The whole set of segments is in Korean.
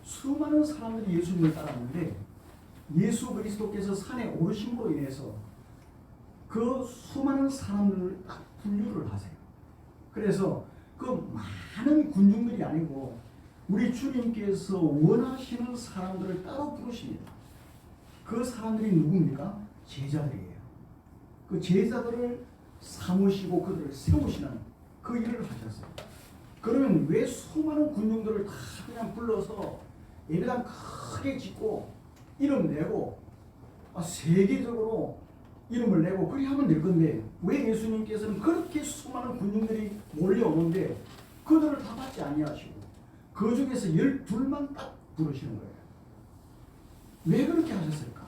수많은 사람들이 예수님을 따랐는데 예수 그리스도께서 산에 오르심으로 인해서 그 수많은 사람들을 딱 분류를 하세요. 그래서 그 많은 군중들이 아니고 우리 주님께서 원하시는 사람들을 따로 부르십니다. 그 사람들이 누굽니까? 제자들이에요. 그 제자들을 삼으시고 그들을 세우시는 그 일을 하셨어요. 그러면 왜 수많은 군중들을 다 그냥 불러서 예배당 크게 짓고 이름 내고 세계적으로 이름을 내고 그렇게 하면 될 건데 왜 예수님께서는 그렇게 수많은 군중들이 몰려오는데 그들을 다 받지 아니하시고 그 중에서 12만 딱 부르시는 거예요. 왜 그렇게 하셨을까?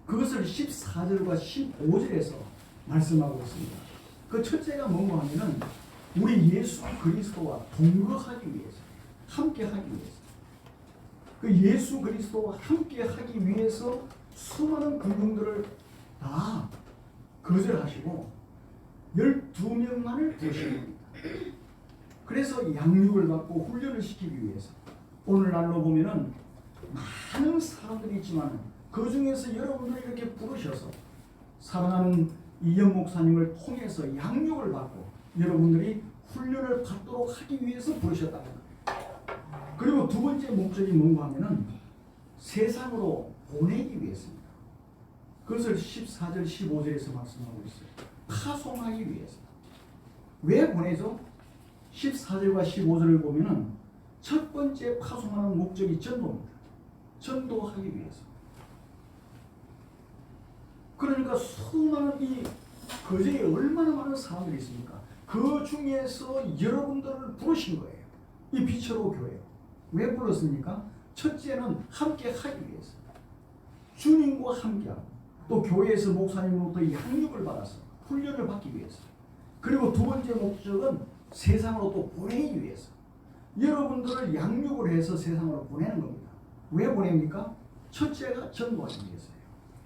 그것을 14절과 15절에서 말씀하고 있습니다. 그 첫째가 뭔가 하면은 우리 예수 그리스도와 동거하기 위해서, 함께 하기 위해서. 그 예수 그리스도와 함께 하기 위해서 수많은 군중들을 다 거절하시고 12명만을 부르십니다. 그래서 양육을 받고 훈련을 시키기 위해서 오늘날로 보면은 많은 사람들이 있지만 그 중에서 여러분들이 이렇게 부르셔서 사랑하는 이영 목사님을 통해서 양육을 받고 여러분들이 훈련을 받도록 하기 위해서 부르셨다는 거예요. 그리고 두 번째 목적이 뭔가 하면은 세상으로 보내기 위해서입니다. 그것을 14절 15절에서 말씀하고 있어요. 파송하기 위해서. 왜 보내죠? 14절과 15절을 보면은 첫 번째 파송하는 목적이 전도입니다. 전도하기 위해서. 그러니까 수많은 이 거제에 얼마나 많은 사람들이 있습니까? 그 중에서 여러분들을 부르신 거예요. 이 빛으로 교회. 왜 불렀습니까? 첫째는 함께 하기 위해서. 주님과 함께하고 또 교회에서 목사님으로부터 양육을 받아서 훈련을 받기 위해서. 그리고 두 번째 목적은 세상으로 또 보내기 위해서. 여러분들을 양육을 해서 세상으로 보내는 겁니다. 왜 보냅니까? 첫째가 전도하기 위해서예요.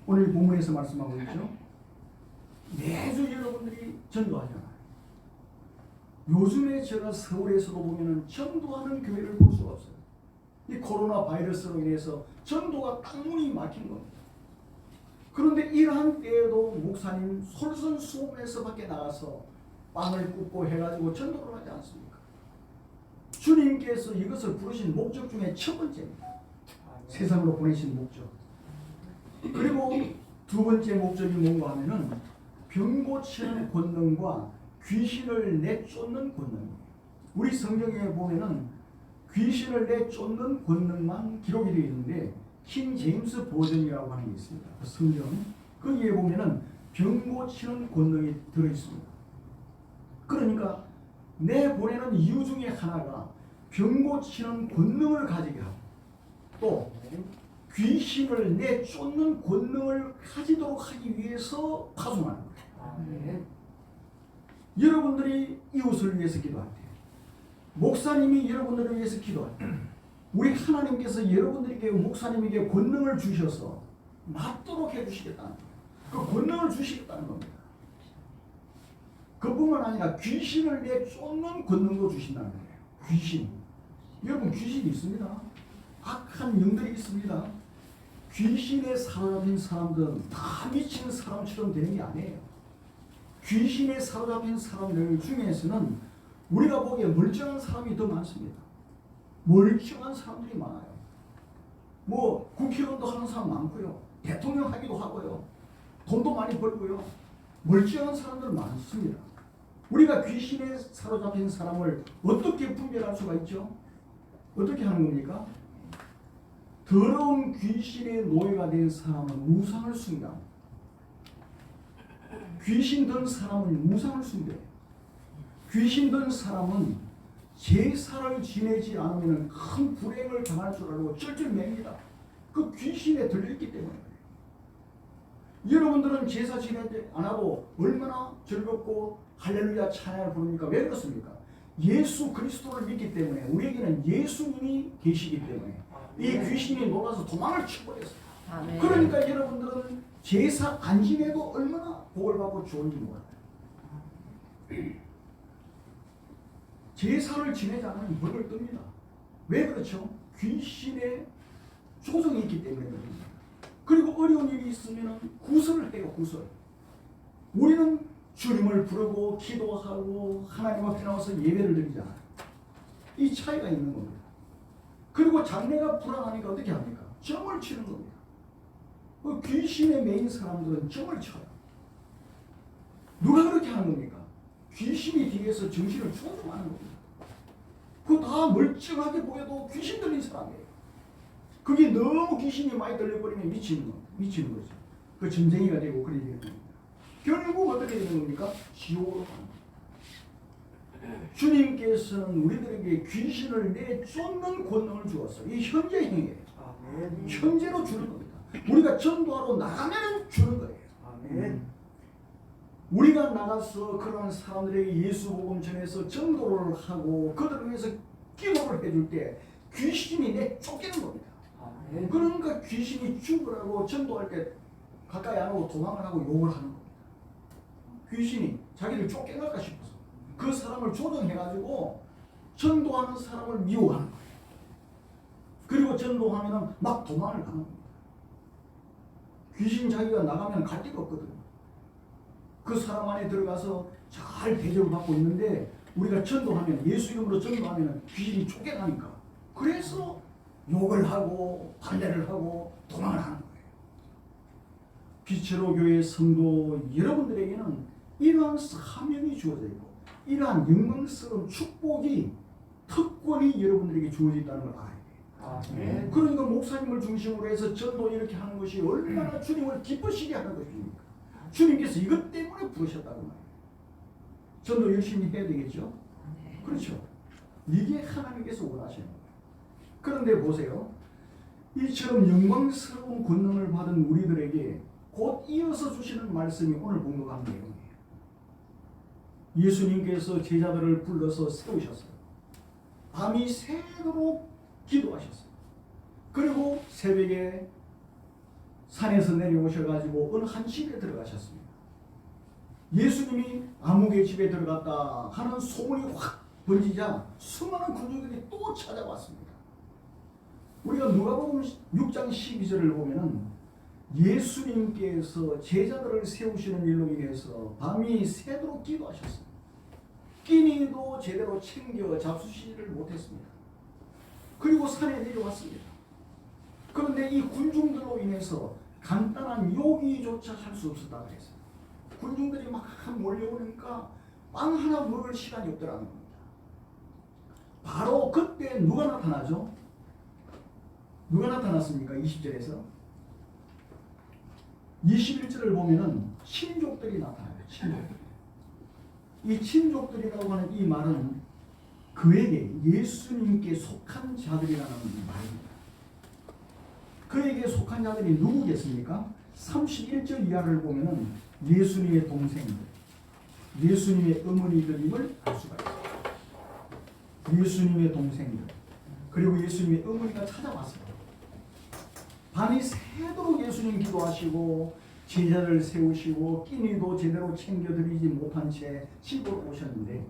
오늘 본문에서 말씀하고 있죠. 매주 여러분들이 전도하잖아요. 요즘에 제가 서울에서도 보면은 전도하는 교회를 볼 수가 없어요. 이 코로나 바이러스로 인해서 전도가 땅문이 막힌 겁니다. 그런데 이러한 때에도 목사님 솔선수범해서 밖에 나가서 빵을 굽고 해가지고 전도를 하지 않습니까? 주님께서 이것을 부르신 목적 중에 첫 번째입니다. 세상으로 보내신 목적. 그리고 두 번째 목적이 뭔가 하면은 병 고치는 권능과 귀신을 내쫓는 권능이에요. 우리 성경에 보면은 귀신을 내쫓는 권능만 기록이 되어 있는데 킹 제임스 버전이라고 하는 게 있습니다. 그 성경 거기에 보면은 병 고치는 권능이 들어 있습니다. 그러니까 내 보내는 이유 중에 하나가 병 고치는 권능을 가지게 하고 또 귀신을 내쫓는 권능을 가지도록 하기 위해서 파송하는 거예요. 여러분들이 이웃을 위해서 기도할 때, 목사님이 여러분들을 위해서 기도할 때, 우리 하나님께서 여러분들에게 목사님에게 권능을 주셔서 맡도록 해주시겠다는 거예요. 그 권능을 주시겠다는 겁니다. 그뿐만 아니라 귀신을 내쫓는 권능도 주신다는 거예요. 귀신. 여러분 귀신이 있습니다. 악한 영들이 있습니다. 귀신에 사로잡힌 사람들은 다 미친 사람처럼 되는 게 아니에요. 귀신에 사로잡힌 사람들 중에서는 우리가 보기에 멀쩡한 사람이 더 많습니다. 멀쩡한 사람들이 많아요. 뭐 국회의원도 하는 사람 많고요. 대통령 하기도 하고요. 돈도 많이 벌고요. 멀쩡한 사람들 많습니다. 우리가 귀신에 사로잡힌 사람을 어떻게 분별할 수가 있죠? 어떻게 하는 겁니까? 더러운 귀신의 노예가 된 사람은 우상을 숭배합니다. 귀신 든 사람은 우상을 숭배해요. 귀신 든 사람은 제사를 지내지 않으면 큰 불행을 당할 줄 알고 쩔쩔맵니다. 그 귀신에 들렸기 때문에 그래요. 여러분들은 제사 지내지 않아도 얼마나 즐겁고 할렐루야 찬양을 부릅니까? 왜 그렇습니까? 예수 그리스도를 믿기 때문에 우리에게는 예수님이 계시기 때문에 이 귀신이 놀라서 도망을 쳐버렸어요. 그러니까 여러분들은 제사 안 지내도 얼마나 복을 받고 좋은지 몰라요. 제사를 지내지 않으면 벌을 뜹니다. 왜 그렇죠? 귀신의 조정이 있기 때문에 그렇습니다. 그리고 어려운 일이 있으면 구설을 해요. 구설. 우리는 주님을 부르고 기도하고 하나님 앞에 나와서 예배를 드리잖아요. 이 차이가 있는 겁니다. 그리고 장래가 불안하니까 어떻게 합니까? 점을 치는 겁니다. 귀신의 메인 사람들은 점을 쳐요. 누가 그렇게 하는 겁니까? 귀신이 뒤에서 정신을 조종하는 겁니다. 그거 다 멀쩡하게 보여도 귀신 들린 사람이에요. 그게 너무 귀신이 많이 들려버리면 미치는 거죠. 그 점쟁이가 되고 그래 되는 겁니다. 결국 어떻게 되는 겁니까? 지옥으로 가는 겁니다. 주님께서는 우리들에게 귀신을 내쫓는 권능을 주었어요. 이 현재 행위예요. 현재로 주는 겁니다. 우리가 전도하러 나가면 주는 거예요. 우리가 나가서 그런 사람들에게 예수 복음 전해서 전도를 하고 그들을 위해서 기도를 해줄 때 귀신이 내쫓기는 겁니다. 그러니까 귀신이 죽으라고 전도할 때 가까이 안 오고 도망을 하고 욕을 하는 겁니다. 귀신이 자기를 쫓겨날까 싶어서 그 사람을 조정해가지고 전도하는 사람을 미워하는 거예요. 그리고 전도하면 막 도망을 가는 겁니다. 귀신 자기가 나가면 갈 데가 없거든요. 그 사람 안에 들어가서 잘 대접을 받고 있는데 우리가 전도하면 예수 이름으로 전도하면 귀신이 쫓겨나니까 그래서 욕을 하고 반대를 하고 도망을 하는 거예요. 빛으로 교회 성도 여러분들에게는 이러한 사명이 주어져 있고 이러한 영광스러운 축복이 특권이 여러분들에게 주어져 있다는 걸 알아야 돼요. 그러니까 목사님을 중심으로 해서 전도 이렇게 하는 것이 얼마나 주님을 기쁘시게 하는 것입니까? 주님께서 이것 때문에 부르셨다고 말이에요. 전도 열심히 해야 되겠죠? 그렇죠. 이게 하나님께서 원하시는 거예요. 그런데 보세요. 이처럼 영광스러운 권능을 받은 우리들에게 곧 이어서 주시는 말씀이 오늘 공독한 내용이에요. 예수님께서 제자들을 불러서 세우셨어요. 밤이 새도록 기도하셨어요. 그리고 새벽에 산에서 내려오셔가지고 어느 한 집에 들어가셨습니다. 예수님이 아무개 집에 들어갔다 하는 소문이 확 번지자 수많은 군중들이 또 찾아왔습니다. 우리가 누가복음 6장 12절을 보면은 예수님께서 제자들을 세우시는 일로 인해서 밤이 새도록 기도하셨습니다. 끼니도 제대로 챙겨 잡수시지를 못했습니다. 그리고 산에 내려왔습니다. 그런데 이 군중들로 인해서 간단한 요기조차 할 수 없었다고 했어요. 군중들이 막 몰려오니까 빵 하나 먹을 시간이 없더라는 겁니다. 바로 그때 누가 나타나죠? 누가 나타났습니까? 20절에서 21절을 보면은 친족들이 나타나요. 친족들. 이 친족들이라고 하는 이 말은 그에게 예수님께 속한 자들이라는 말입니다. 그에게 속한 자들이 누구겠습니까? 31절 이하를 보면은 예수님의 동생들, 예수님의 어머니들임을 알 수가 있어요. 예수님의 동생들, 그리고 예수님의 어머니가 찾아왔어요. 밤이 새도록 예수님 기도하시고 제자를 세우시고 끼니도 제대로 챙겨드리지 못한 채 집으로 오셨는데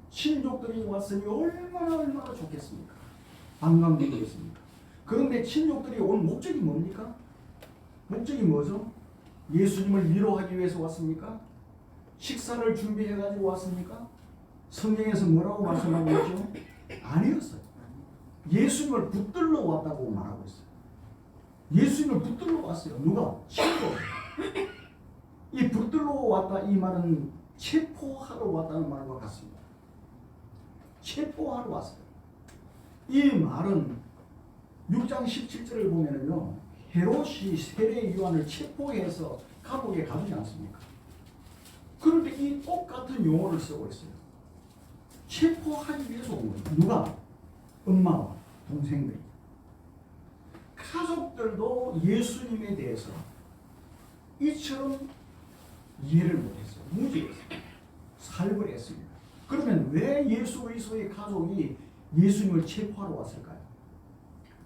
친족들이 왔으니 얼마나 좋겠습니까? 반감되겠습니까? 그런데 친족들이 온 목적이 뭡니까? 목적이 뭐죠? 예수님을 위로하기 위해서 왔습니까? 식사를 준비해가지고 왔습니까? 성경에서 뭐라고 말씀하고 있죠? 아니었어요. 예수님을 붙들러 왔다고 말하고 있어요. 예수님을 붙들러 왔어요. 누가? 친족. 이 붙들러 왔다 이 말은 체포하러 왔다는 말과 같습니다. 체포하러 왔어요. 이 말은 6장 17절을 보면은요, 헤롯이 세례 요한을 체포해서 감옥에 가두지 않습니까? 그런데 이 똑같은 용어를 쓰고 있어요. 체포하기 위해서 온 거예요. 누가? 엄마와 동생들이. 가족들도 예수님에 대해서 이처럼 이해를 못했어요. 무지했어요. 살벌했습니다. 그러면 왜 예수 그리스도의 가족이 예수님을 체포하러 왔을까요?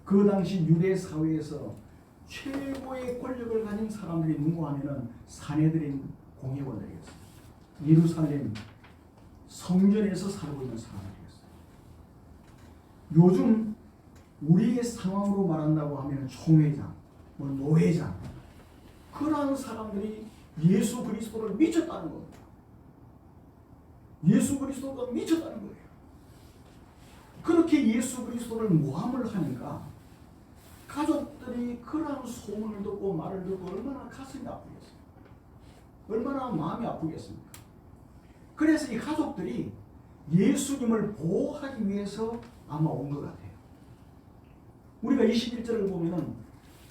그 당시 유대 사회에서 최고의 권력을 가진 사람들이 누구 하면은 사내들인 공회원들이었어요. 예루살렘 성전에서 살고 있는 사람들이었어요. 요즘 우리의 상황으로 말한다고 하면 총회장, 뭐 노회장, 그러한 사람들이 예수 그리스도를 미쳤다는 겁니다. 예수 그리스도가 미쳤다는 거예요. 그렇게 예수 그리스도를 모함을 하니까 가족들이 그러한 소문을 듣고 말을 듣고 얼마나 가슴이 아프겠어요. 얼마나 마음이 아프겠습니까? 그래서 이 가족들이 예수님을 보호하기 위해서 아마 온 것 같아요. 우리가 21절을 보면은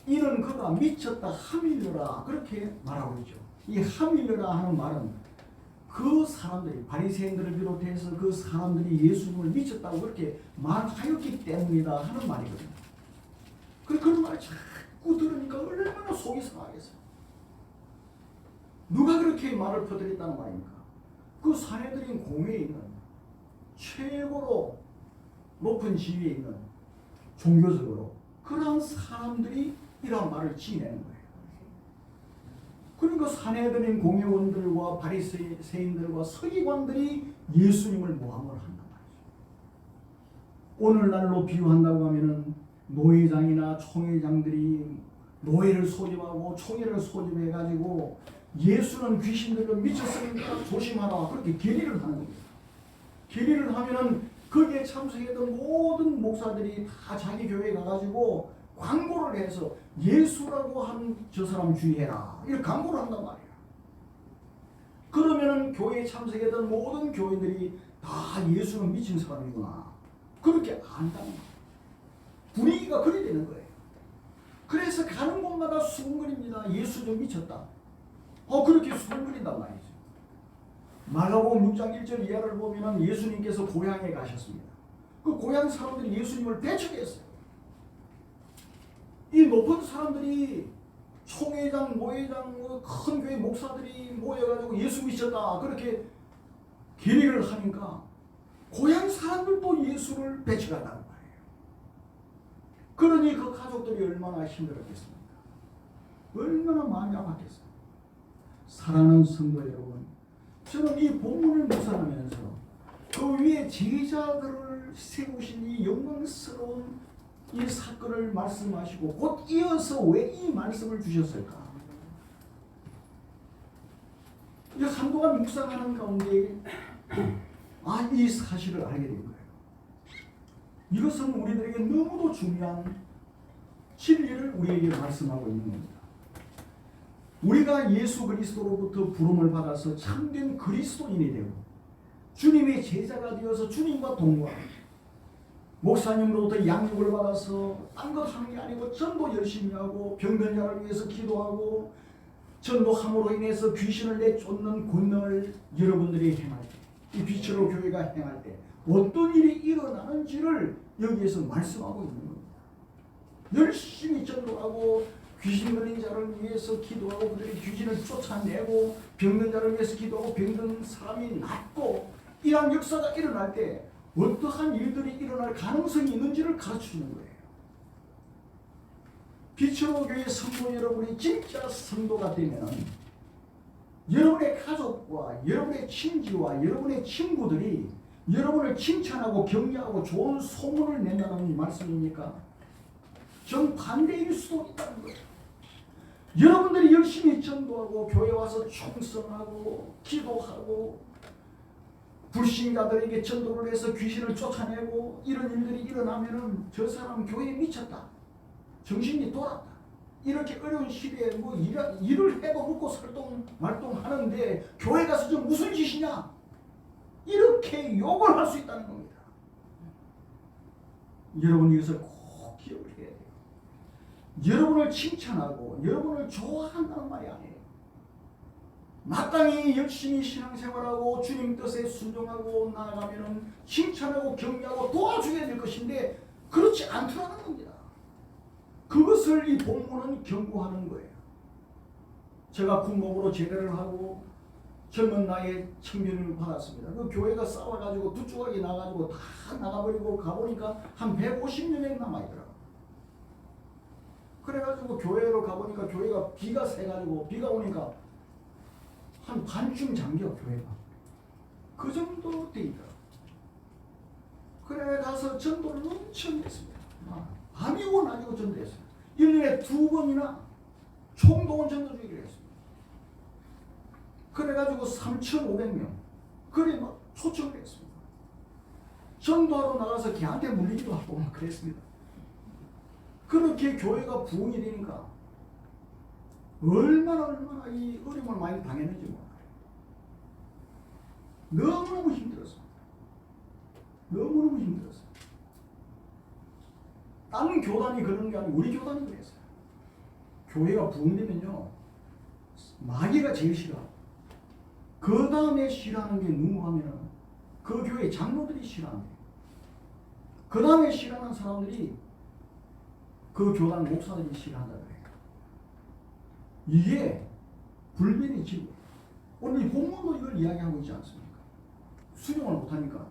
이는 그가 미쳤다 하밀려라 그렇게 말하고 있죠. 이 하밀려라 하는 말은 그 사람들이 바리새인들을 비롯해서 그 사람들이 예수님을 미쳤다고 그렇게 말하였기 때문이다 하는 말이거든요. 그런 말을 자꾸 들으니까 얼마나 속이 상하겠어요. 누가 그렇게 말을 퍼뜨렸다는 말입니까? 그 산헤드린 공회에 있는 최고로 높은 지위에 있는 종교적으로 그러한 사람들이 이런 말을 지내는 거예요. 그러니까 산헤드린 공회원들과 바리새인들과 서기관들이 예수님을 모함을 한단 말이죠. 오늘날로 비유한다고 하면은 노회장이나 총회장들이 노회를 소집하고 총회를 소집해가지고 예수는 귀신들로 미쳤으니까 조심하라 그렇게 결의를 하는 겁니다. 결의를 하면은 거기에 참석했던 모든 목사들이 다 자기 교회에 가가지고 광고를 해서 예수라고 하는 저 사람 주의해라 이렇게 광고를 한단 말이에요. 그러면은 교회에 참석했던 모든 교인들이 다 예수는 미친 사람이구나 그렇게 안다는 거예요. 분위기가 그래 되는 거예요. 그래서 가는 곳마다 수군거립니다. 예수 좀 미쳤다. 그렇게 수군거린단 말이죠. 마가복음 6장 1절 이하를 보면 예수님께서 고향에 가셨습니다. 그 고향 사람들이 예수님을 배척했어요. 이 높은 사람들이 총회장, 모회장, 큰 교회 목사들이 모여가지고 예수 미쳤다 그렇게 결의를 하니까 고향 사람들도 예수를 배척한다는 거예요. 그러니 그 가족들이 얼마나 힘들었겠습니까? 얼마나 마음이 아팠겠어요. 사랑하는 성도 여러분, 저는 이 본문을 묵상하면서 그 위에 제자들을 세우신 이 영광스러운 이 사건을 말씀하시고 곧 이어서 왜 이 말씀을 주셨을까? 이 한동안 묵상하는 가운데 이 사실을 알게 된 거예요. 이것은 우리들에게 너무도 중요한 진리를 우리에게 말씀하고 있는 겁니다. 우리가 예수 그리스도로부터 부름을 받아서 참된 그리스도인이 되고 주님의 제자가 되어서 주님과 동거하고 목사님으로부터 양육을 받아서 딴 것 하는 게 아니고 전도 열심히 하고 병든 자를 위해서 기도하고 전도함으로 인해서 귀신을 내쫓는 권능을 여러분들이 행할 때, 이 빛으로 교회가 행할 때 어떤 일이 일어나는지를 여기에서 말씀하고 있는 겁니다. 열심히 전도하고 귀신 들린 자를 위해서 기도하고 그들이 귀신을 쫓아내고 병든 자를 위해서 기도하고 병든 사람이 낫고 이러한 역사가 일어날 때 어떠한 일들이 일어날 가능성이 있는지를 가르쳐주는 거예요. 빛으로 교회 성도 여러분이 진짜 성도가 되면 여러분의 가족과 여러분의 친지와 여러분의 친구들이 여러분을 칭찬하고 격려하고 좋은 소문을 낸다는 말씀입니까? 정반대일 수도 있다는 거예요. 여러분들이 열심히 전도하고 교회 와서 충성하고 기도하고 불신자들에게 전도를 해서 귀신을 쫓아내고 이런 일들이 일어나면은 저 사람 교회에 미쳤다. 정신이 돌았다. 이렇게 어려운 시대에 뭐 일을 해도 먹고 살동 말동하는데 교회 가서 좀 무슨 짓이냐? 이렇게 욕을 할 수 있다는 겁니다. 여러분 이것을 꼭 기억을 해야 돼요. 여러분을 칭찬하고 여러분을 좋아한다는 말이 아니에요. 마땅히 열심히 신앙생활하고 주님 뜻에 순종하고 나아가면은 칭찬하고 격려하고 도와줘야 될 것인데 그렇지 않더라는 겁니다. 그것을 이 본문은 경고하는 거예요. 제가 군목으로 제대를 하고 젊은 나이에 청년을 받았습니다. 그 교회가 싸워가지고 두 조각이 나가지고 다 나가버리고 가보니까 한 150명이 남아있더라고요. 그래가지고 교회로 가보니까 교회가 비가 새가지고 비가 오니까 한 반쯤 잠겨 교회가. 그 정도 돼 있더라고요. 그래 가서 전도를 엄청 했습니다. 밤이고 낮이고 전도했어요. 1년에 2번이나 총동원 전도주의를 했습니다. 그래가지고 3,500명 그래 막 초청을 했습니다. 전도하러 나가서 걔한테 물리기도 하고 막 그랬습니다. 그렇게 교회가 부흥이 되니까 얼마나 이 어려움을 많이 당했는지 몰라요. 너무너무 힘들었습니다. 너무너무 힘들었어요. 다른 교단이 그런 게 아니고 우리 교단이 그랬어요. 교회가 부흥되면요, 마귀가 제일 싫어하고, 그 다음에 싫어하는 게 누구 하면은 그 교회 장로들이 싫어한대요. 그 다음에 싫어하는 사람들이 그 교단 목사들이 싫어한다 그래요. 이게 불변의 지구. 오늘 이 본문도 이걸 이야기하고 있지 않습니까? 수용을 못하니까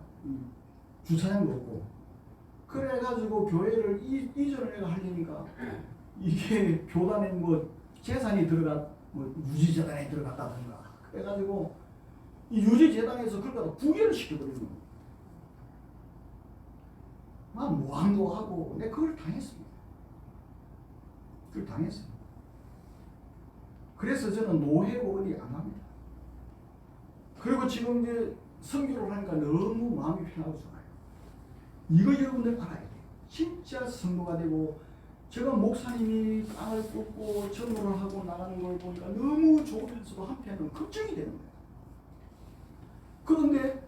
주차장도 없고, 그래가지고 교회를 이전을 내가 하려니까 이게 교단에 뭐 재산이 뭐 유지재단에 들어갔다든가 그래가지고 이 유지재단에서 그걸 갖다 부결을 시켜버리는 거예요. 막 모함도 하고 내가 그걸 당했습니다. 그걸 당했어요. 그래서 저는 노회고 어디 안 갑니다. 그리고 지금 이제 선교를 하니까 너무 마음이 편하고 좋아요. 이거 여러분들 알아야 돼요. 진짜 성도가 되고, 제가 목사님이 땅을 꽂고 전도를 하고 나가는 걸 보니까 너무 좋으면서도 한편은 걱정이 되는 거예요. 그런데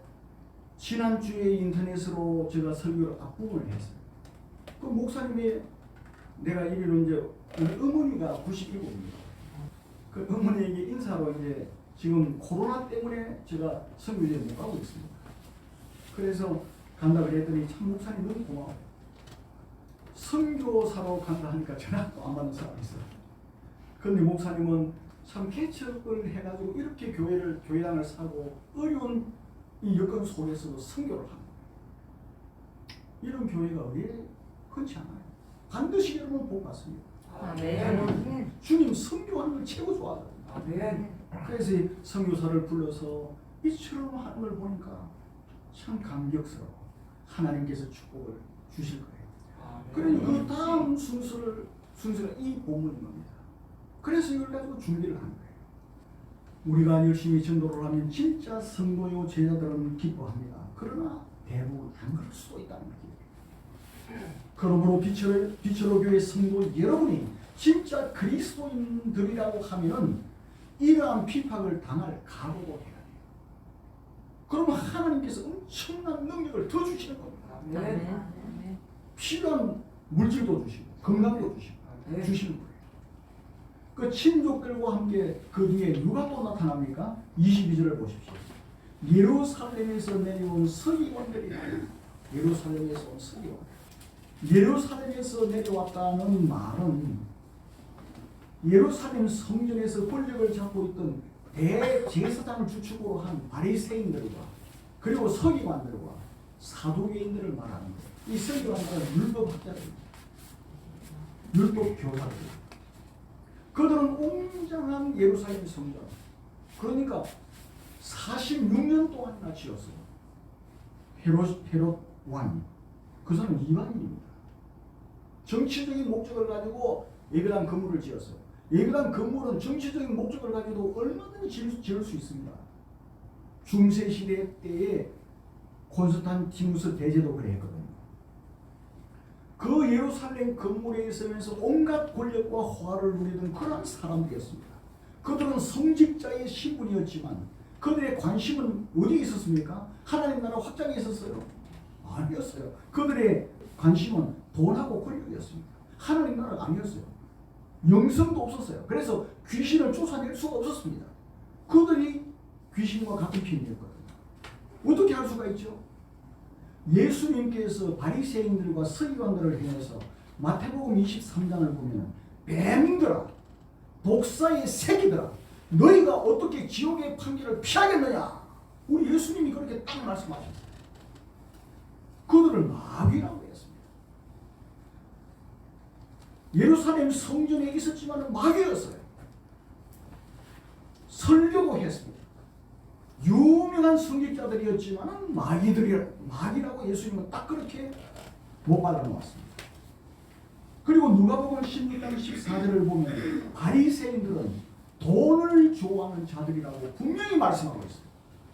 지난주에 인터넷으로 제가 설교를 앞부분을 했어요. 그 목사님이 내가 이리로 이제 우리 어머니가 97입니다. 그 어머니에게 인사로 이제 지금 코로나 때문에 제가 선교지에 못 가고 있습니다. 그래서 간다 그랬더니 참 목사님 너무 고마워요. 선교사로 간다 하니까 전화도 안 받는 사람이 있어요. 그런데 목사님은 참 개척을 해가지고 이렇게 교회당을 사고 어려운 이 여건 속에서도 선교를 합니다. 이런 교회가 어디에 흔치 않아요. 반드시 여러분 복 받습니다. 아멘. 주님 선교하는 걸 최고 좋아하거든요. 아멘. 그래서 이 선교사를 불러서 이처럼 하는 걸 보니까 참 감격스러워. 하나님께서 축복을 주실 거예요. 그러니 그 다음 순서가 이 본문인 겁니다. 그래서 이걸 가지고 준비를 하는 거예요. 우리가 열심히 전도를 하면 진짜 성도요 제자들은 기뻐합니다. 그러나 대부분 안 그럴 수도 있다는 거예요. 그러므로 비철로 교회 성도 여러분이 진짜 그리스도인들이라고 하면은 이러한 핍박을 당할 각오도 해야 돼요. 그러면 하나님께서 엄청난 능력을 더 주시는 겁니다. 아멘. 필요한 물질도 주시고 건강도 주시고 주시는 거예요. 그 친족들과 함께 그 뒤에 누가 또 나타납니까? 22절을 보십시오. 예루살렘에서 내려온 서기관들이다. 예루살렘에서 온 서기관. 예루살렘에서 내려왔다는 말은 예루살렘 성전에서 권력을 잡고 있던 대제사장을 주축으로 한 바리새인들과 그리고 서기관들과 사두개인들을 말하는 거예요. 이 서기관들은 율법학자들입니다. 율법교사들. 그들은 웅장한 예루살렘 성전, 그러니까 46년 동안이나 지었어요. 헤롯 왕이. 그 사람은 이방인입니다. 정치적인 목적을 가지고 예배당 건물을 지었어요. 예배당 건물은 정치적인 목적을 가지고 얼마든지 지을 수 있습니다. 중세시대 때에 콘스탄티누스 대제도 그랬거든요. 그 예루살렘 건물에 있으면서 온갖 권력과 화를 누리던 그런 사람들이었습니다. 그들은 성직자의 신분이었지만 그들의 관심은 어디에 있었습니까? 하나님 나라 확장에 있었어요? 아니었어요. 그들의 관심은 돈하고 권력이었습니다. 하나님 나라가 아니었어요. 영성도 없었어요. 그래서 귀신을 쫓아낼 수가 없었습니다. 그들이 귀신과 같은 편이었거든요. 어떻게 할 수가 있죠? 예수님께서 바리새인들과 서기관들을 향해서 마태복음 23장을 보면 뱀들아, 독사의 새끼들아, 너희가 어떻게 지옥의 판결을 피하겠느냐? 우리 예수님이 그렇게 딱 말씀하셨어요. 그들을 마귀라고 했습니다. 예루살렘 성전에 있었지만 마귀였어요. 설교도 했습니다. 유명한 성직자들이었지만 마귀라고 예수님은 딱 그렇게 못 발라놓았습니다. 그리고 누가복음 16장 14절을 보면 바리새인들은 돈을 좋아하는 자들이라고 분명히 말씀하고 있어요.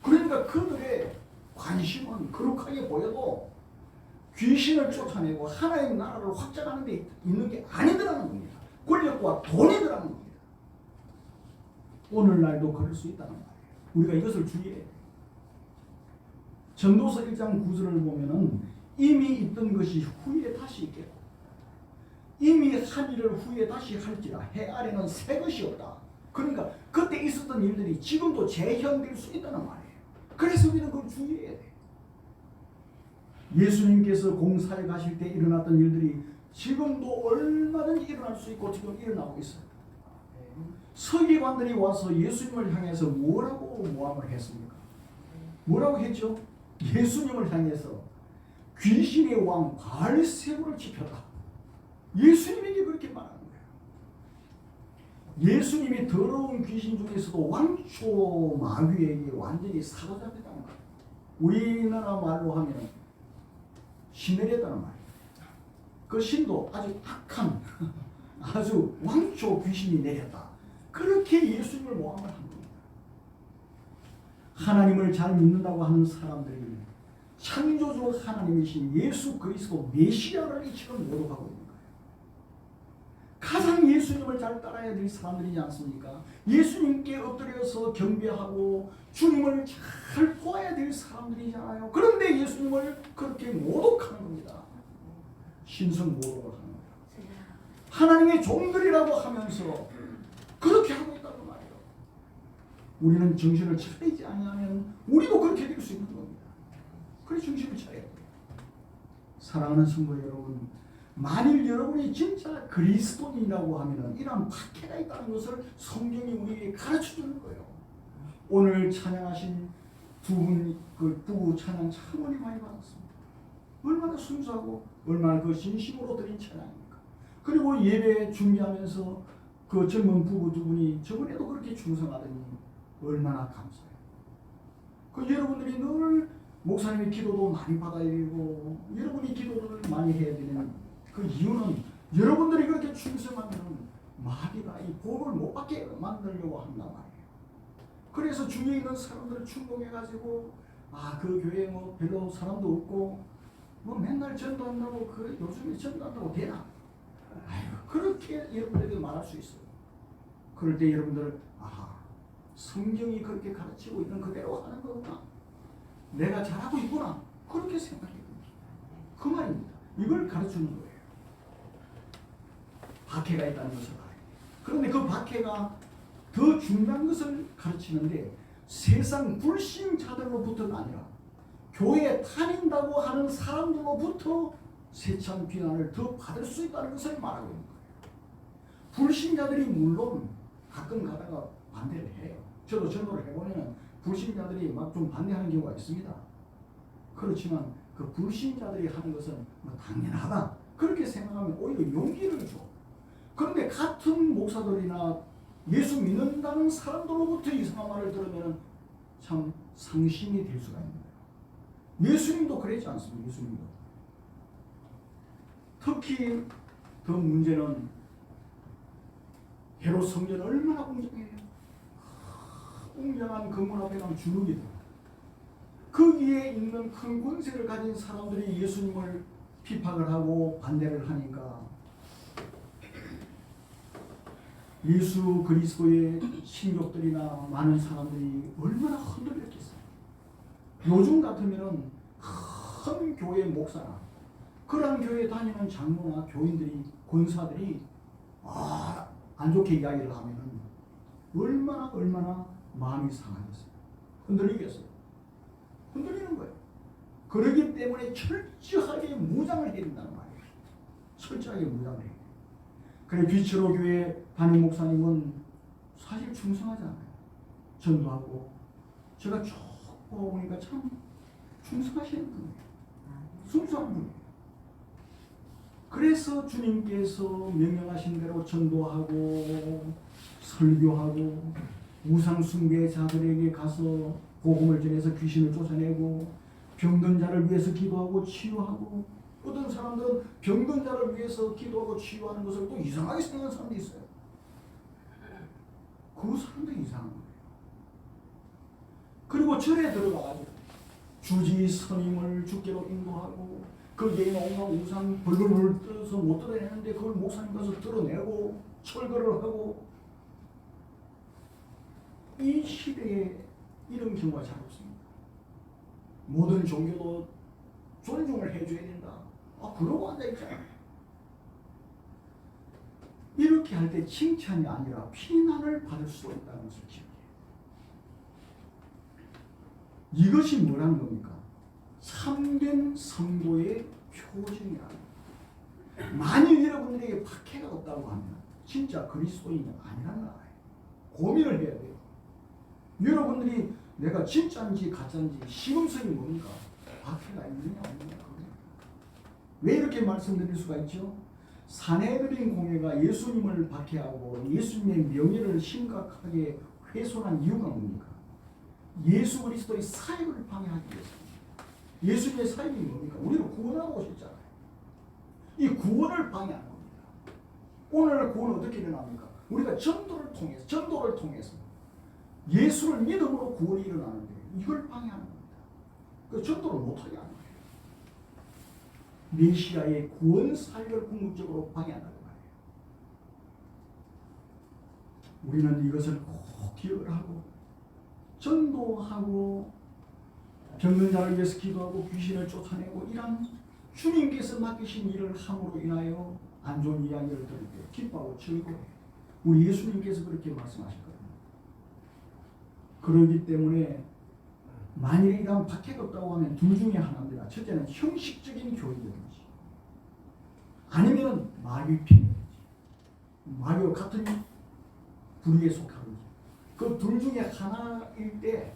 그러니까 그들의 관심은 거룩하게 보여도 귀신을 쫓아내고 하나님의 나라를 확장하는 데 있는 게 아니더라는 겁니다. 권력과 돈이더라는 겁니다. 오늘날도 그럴 수 있다는 말이에요. 우리가 이것을 주의해야 돼요. 전도서 1장 9절을 보면은 이미 있던 것이 후에 다시 있겠고 이미 한 일을 후에 다시 할지라 해 아래는 새 것이 없다. 그러니까 그때 있었던 일들이 지금도 재현될 수 있다는 말이에요. 그래서 우리는 그걸 주의해야 돼요. 예수님께서 공사에 가실 때 일어났던 일들이 지금도 얼마든지 일어날 수 있고 지금 일어나고 있어요. 서기관들이 와서 예수님을 향해서 뭐라고 모함을 했습니까? 뭐라고 했죠? 예수님을 향해서 귀신의 왕 바알세불을 지켰다. 예수님에게 그렇게 말하는 거예요. 예수님이 더러운 귀신 중에서도 왕초 마귀에게 완전히 사로잡혔다는 거예요. 우리나라 말로 하면 신내렸다는 말이에요. 그 신도 아주 악한 아주 왕초 귀신이 내렸다. 그렇게 예수님을 모함을 한 겁니다. 하나님을 잘 믿는다고 하는 사람들이 창조주 하나님이신 예수 그리스도 메시아를 지금 모독하고 있는 거예요. 가장 예수님을 잘 따라야 될 사람들이지 않습니까? 예수님께 엎드려서 경배하고 주님을 잘 도와야 될 사람들이잖아요. 그런데 예수님을 그렇게 모독하는 겁니다. 신성 모독을 하는 거예요. 하나님의 종들이라고 하면서 그렇게 하고 있다고 말이에요. 우리는 정신을 차리지 않으면 우리도 그렇게 될 수 있는 겁니다. 그래 정신을 차려야 돼요. 사랑하는 성도 여러분, 만일 여러분이 진짜 그리스도인이라고 하면 이런 박해가 있다는 것을 성경이 우리에게 가르쳐주는 거예요. 오늘 찬양하신 두 분 그 부부 찬양 참 은혜 많이 받았습니다. 얼마나 순수하고 얼마나 그 진심으로 드린 찬양입니까? 그리고 예배 준비하면서 그 젊은 부부 두 분이 저번에도 그렇게 충성하더니 얼마나 감사해요. 그 여러분들이 늘 목사님의 기도도 많이 받아야 되고 여러분이 기도를 많이 해야 되는 그 이유는 여러분들이 그렇게 충성하면 마귀가 이 복을 못 받게 만들려고 한단 말이에요. 그래서 주위에 있는 사람들을 충동해가지고 그 교회에 뭐 별로 사람도 없고 뭐 맨날 전도한다고 그래 요즘에 전도한다고 되나? 그렇게 여러분들에게 말할 수 있어요. 그럴 때 여러분들 성경이 그렇게 가르치고 있는 그대로 하는 거구나. 내가 잘하고 있구나. 그렇게 생각해야 됩니다. 그 말입니다. 이걸 가르치는 거예요. 박해가 있다는 것을 알아요. 그런데 그 박해가 더 중요한 것을 가르치는데 세상 불신자들로부터가 아니라 교회에 다닌다고 하는 사람들로부터 세찬 비난을 더 받을 수 있다는 것을 말하고 있는 거예요. 불신자들이 물론 가끔 가다가 반대를 해요. 저도 전도를 해보면 불신자들이 막 좀 반대하는 경우가 있습니다. 그렇지만 그 불신자들이 하는 것은 뭐 당연하다 그렇게 생각하면 오히려 용기를 줘. 그런데 같은 목사들이나 예수 믿는다는 사람들로부터 이상한 말을 들으면 참 상심이 될 수가 있는 거예요. 예수님도 그랬지 않습니까? 예수님도. 특히 더 문제는 헤롯 성전 얼마나 웅장해요. 웅장한 건물 앞에 가면 주눅이 들어요. 거기에 있는 큰 권세를 가진 사람들이 예수님을 비판을 하고 반대를 하니까 예수 그리스도의 신족들이나 많은 사람들이 얼마나 흔들렸겠어요. 요즘 같으면은 큰 교회 목사나 그런 교회 다니는 장로나 교인들이 권사들이 안 좋게 이야기를 하면은 얼마나 마음이 상하겠어요. 흔들리겠어요. 흔들리는 거예요. 그러기 때문에 철저하게 무장을 해야 된다는 말이에요. 철저하게 무장을 해야 돼요. 그래 빛으로 교회 담임 목사님은 사실 충성하지 않아요. 전도하고 제가 쭉 보니까 참 충성하시는 분이에요. 순수한 분이에요. 그래서 주님께서 명령하신 대로 전도하고 설교하고 우상숭배자들에게 가서 복음을 전해서 귀신을 쫓아내고 병든 자를 위해서 기도하고 치유하고 어떤 사람들은 병든 자를 위해서 기도하고 치유하는 것을 또 이상하게 생각하는 사람도 있어요. 그 사람도 이상한 거예요. 그리고 절에 들어가가지고 주지 스님을 주께로 인도하고 거기에 있는 온갖 우상 벌벌벌 떠서 못 뜯어내는데 그걸 목사님 가서 뜯어내고 철거를 하고, 이 시대에 이런 경우가 잘 없습니다. 모든 종교도 존중을 해줘야 된다. 그러고 앉아있잖아. 이렇게 할 때 칭찬이 아니라 비난을 받을 수 있다는 것을 기억해요. 이것이 뭐라는 겁니까? 참된 성도의 표징이라는 거예요. 만일 여러분들에게 박해가 없다고 하면 진짜 그리스도인이 아니라는 거예요. 고민을 해야 돼요. 여러분들이 내가 진짜인지 가짜인지 시금성이 뭡니까? 박해가 있느냐 없느냐. 왜 이렇게 말씀드릴 수가 있죠? 사내들인 공회가 예수님을 박해하고 예수님의 명예를 심각하게 훼손한 이유가 뭡니까? 예수 그리스도의 사역을 방해하기 위해서입니다. 예수님의 사역이 뭡니까? 우리를 구원하고 오셨잖아요. 이 구원을 방해하는 겁니다. 오늘 구원은 어떻게 일어납니까? 우리가 전도를 통해서 예수를 믿음으로 구원이 일어나는데 이걸 방해하는 겁니다. 그 전도를 못하게 하는 거예요. 메시아의 구원 사역을 궁극적으로 방해한다는 거예요. 우리는 이것을 꼭 기억을 하고 전도하고 병든 자를 위해서 기도하고 귀신을 쫓아내고 이런 주님께서 맡기신 일을 함으로 인하여 안 좋은 이야기를 들을 때 기뻐하고 즐거워해요. 우리 예수님께서 그렇게 말씀하셨거든요. 그렇기 때문에 만일에 이런 박해가 없다고 하면 둘 중에 하나입니다. 첫째는 형식적인 교회든지 아니면 마귀핀이든지 마귀와 같은 부류에 속하든지 그 둘 중에 하나일 때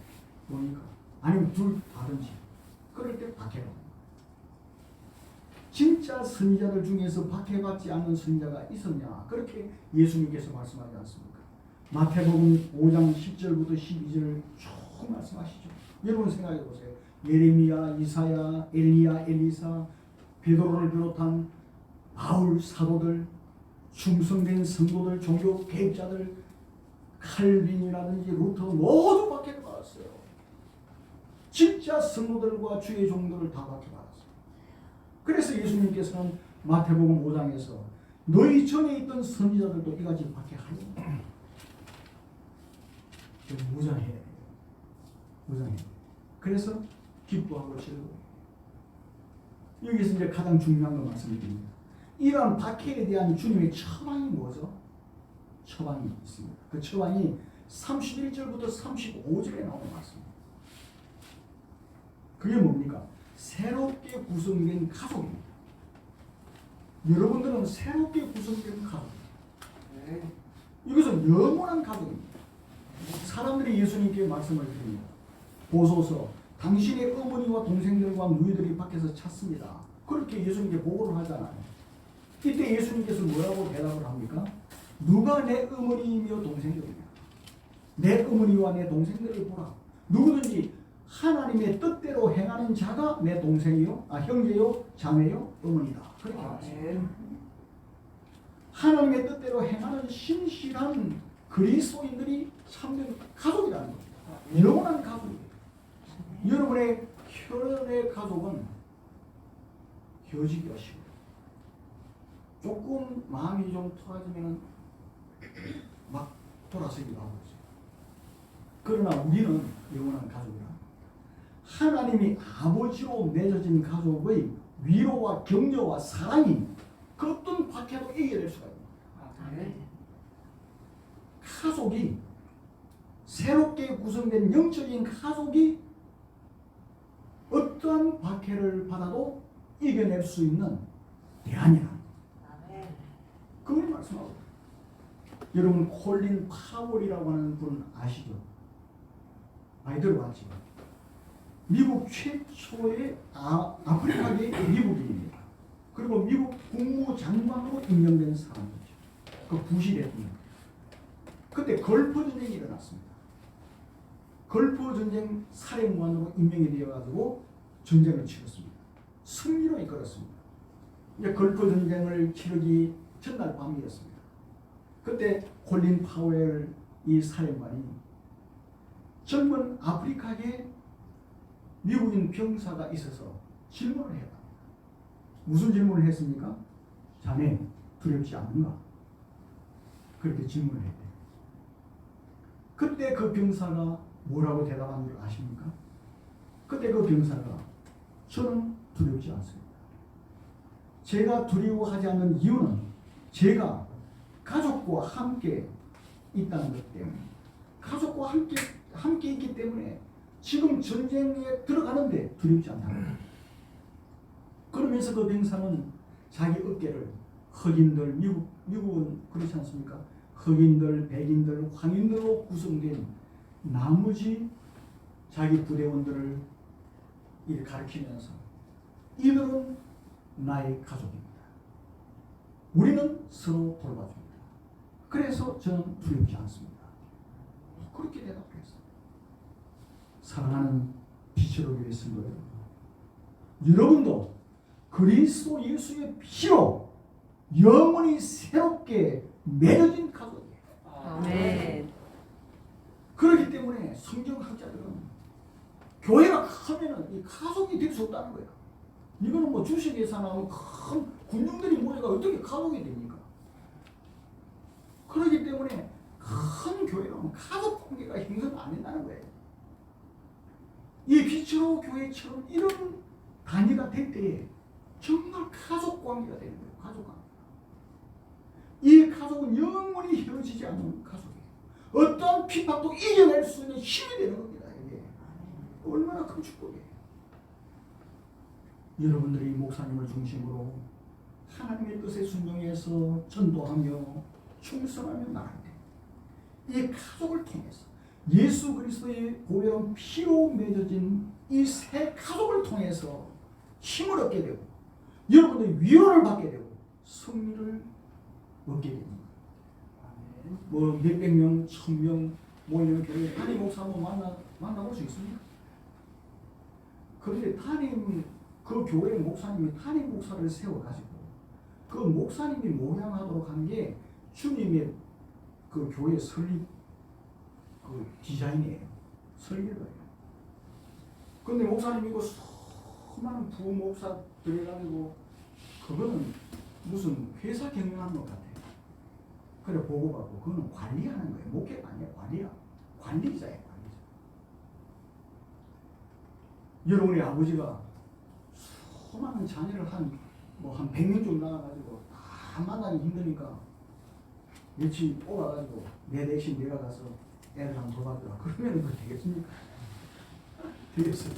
뭡니까? 아니면 둘 다른지 그럴 때 박해가 옵니다. 진짜 선지자들 중에서 박해받지 않는 선지자가 있었냐? 그렇게 예수님께서 말씀하지 않습니까? 마태복음 5장 10절부터 12절을 쭉 말씀하시죠. 여러분 생각해 보세요. 예레미야, 이사야, 엘리야, 엘리사, 베드로를 비롯한 바울 사도들, 충성된 성도들, 종교 개혁자들, 칼빈이라든지 루터 모두 박해를 받았어요. 진짜 성도들과 주의 종들을 다 박해받았어요. 그래서 예수님께서는 마태복음 5장에서 너희 전에 있던 선지자들도 이같이 박해하니 무장해야 돼요. 무장해야 돼요. 그래서 기뻐하고 즐거워요. 여기서 이제 가장 중요한 거 말씀드립니다. 이러한 박해에 대한 주님의 처방이 뭐죠? 처방이 있습니다. 그 처방이 31절부터 35절에 나오는 말씀입니다. 그게 뭡니까? 새롭게 구성된 가족입니다. 여러분들은 새롭게 구성된 가족입니다. 이것은 영원한 가족입니다. 사람들이 예수님께 말씀을 드립니다. 보소서 당신의 어머니와 동생들과 누이들이 밖에서 찾습니다. 그렇게 예수님께 보고를 하잖아요. 이때 예수님께서 뭐라고 대답을 합니까? 누가 내 어머니이며 동생들이냐? 내 어머니와 내 동생들을 보라. 누구든지 하나님의 뜻대로 행하는 자가 내 동생이요, 형제요, 자매요, 어머니다. 그렇게 말씀합니다. 하나님의 뜻대로 행하는 신실한 그리스도인들이 참된 가족이라는 겁니다. 영원한 가족이에요. 여러분의 혈연의 가족은 휴직이 하시고 조금 마음이 좀 터지면 막 돌아서기도 하고 있어요. 그러나 우리는 영원한 가족이라. 하나님이 아버지로 맺어진 가족의 위로와 격려와 사랑이 그 어떤 박해도 이겨낼 수가 있습니다. 가족이 새롭게 구성된 영적인 가족이 어떠한 박해를 받아도 이겨낼 수 있는 대안이라. 그걸 말씀하고. 여러분 콜린 파월이라고 하는 분 아시죠? 많이 들어봤죠? 미국 최초의 아프리카계 미국인입니다. 그리고 미국 국무장관으로 임명된 사람이죠. 그 부시 대통령. 그때 걸프 전쟁이 일어났습니다. 걸프 전쟁 사령관으로 임명이 되어가지고 전쟁을 치렀습니다. 승리로 이끌었습니다. 이제 걸프 전쟁을 치르기 전날 밤이었습니다. 그때 콜린 파웰 이 사령관이 젊은 아프리카계 미국인 병사가 있어서 질문을 했다. 무슨 질문을 했습니까? 자네 두렵지 않는가? 그렇게 질문을 했대요. 그때 그 병사가 뭐라고 대답한 줄 아십니까? 그때 그 병사가 저는 두렵지 않습니다. 제가 두려워하지 않는 이유는 제가 가족과 함께 있다는 것 때문에, 가족과 함께 있기 때문에 지금 전쟁에 들어가는데 두렵지 않다는 거예요. 그러면서 그 병사는 자기 어깨를 흑인들, 미국은 그렇지 않습니까? 흑인들, 백인들, 황인들로 구성된 나머지 자기 부대원들을 이렇게 가리키면서 이들은 나의 가족입니다. 우리는 서로 돌봐줍니다. 그래서 저는 두렵지 않습니다. 그렇게 대답했어요. 사랑하는 빛으로 교회 쓴 거예요. 여러분도 그리스도 예수의 피로 영원히 새롭게 맺어진 가족이에요. 아멘. 그렇기 때문에 성경학자들은 교회가 크면은 이 가족이 될 수 없다는 거예요. 이거는 뭐 주식 예산하고 큰 군중들이 모여가 어떻게 가족이 됩니까? 그렇기 때문에 큰 교회는 가족 관계가 형성 안 된다는 거예요. 이 빛으로 교회처럼 이런 단위가 될 때에 정말 가족 관계가 되는 거예요. 가족 관계. 이 가족은 영원히 헤어지지 않는 가족이에요. 어떠한 핍박도 이겨낼 수 있는 힘이 되는 겁니다. 이게 얼마나 큰 축복이에요. 여러분들이 목사님을 중심으로 하나님의 뜻에 순종해서 전도하며 충성하며 나갈 때 이 가족을 통해서 예수 그리스도의 보혈은 피로 맺어진 이 새 가족을 통해서 힘을 얻게 되고 여러분들이 위로를 받게 되고 승리를 얻게 됩니다. 뭐 몇백 명, 1000명 모이는 교회 담임 목사 한번 만나볼 수 있습니까? 그런데 그 교회 목사님이 담임 목사를 세워가지고 그 목사님이 모양하도록 한 게 주님의 그 교회 설립 그 디자인이에요. 설계도예요. 그런데 목사님이 그 수많은 부목사 들어가지고 그거는 무슨 회사 경영하는 것 같아요. 그래 보고받고 그거는 관리하는 거예요. 목회가 아니에요. 관리자예요. 관리자. 여러분의 아버지가 수많은 자녀를 한 100명 정도 나가가지고 다 만나기 힘드니까 며칠 뽑아가지고 내 대신 내가 가서 애들 한번 돌봐주라. 그러면 그거 되겠습니까? 되겠어요.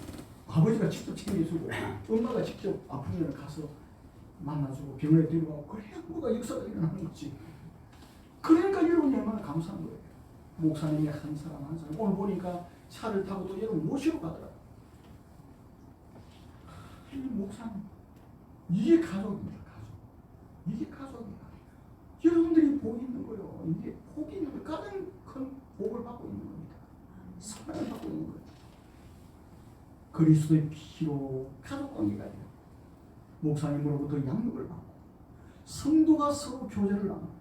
아버지가 직접 챙겨주고 엄마가 직접 아프면 가서 만나주고 병원에 데려가고 그래야 뭐가 역사가 일어나는 거지. 그러니까 여러분이 얼마나 감사한 거예요. 목사님이 한 사람 한 사람 오늘 보니까 차를 타고 또 여러분 모시러 가더라고요. 목사님 이게 가족입니다. 가족. 이게 가족이야. 여러분들이 복이 있는 거예요. 이게 복이 있는 거예요. 가장 큰 복을 받고 있는 겁니다. 사랑을 받고 있는 거예요. 그리스도의 피로 가족 관계가 돼요. 목사님으로부터 양육을 받고 성도가 서로 교제를 나누고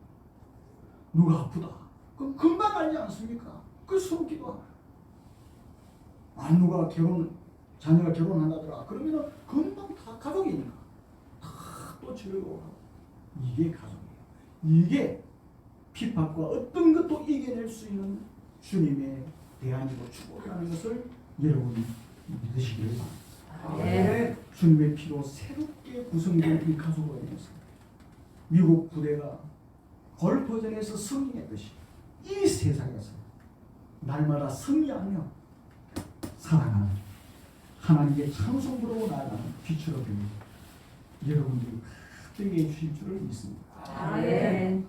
누가 아프다. 그럼 금방 알지 않습니까? 그 서로 기도하고 누가 자녀가 결혼한다더라. 그러면은 금방 다 가족이니까 다 또 즐거워하고 이게 가족이에요. 이게 핍박과 어떤 것도 이겨낼 수 있는 주님의 대안이고 축복이라는 것을 여러분이 믿으시기를 바랍니다. 네. 주님의 피로 새롭게 구성된 이 가족으로 인해서 미국 부대가 걸퍼전에서 승리했듯이 이 세상에서 날마다 승리하며 살아가는 하나님의 찬송으로 나아가는 빛으로 됩니다. 여러분들이 되게 해주실 줄을 믿습니다. 아멘.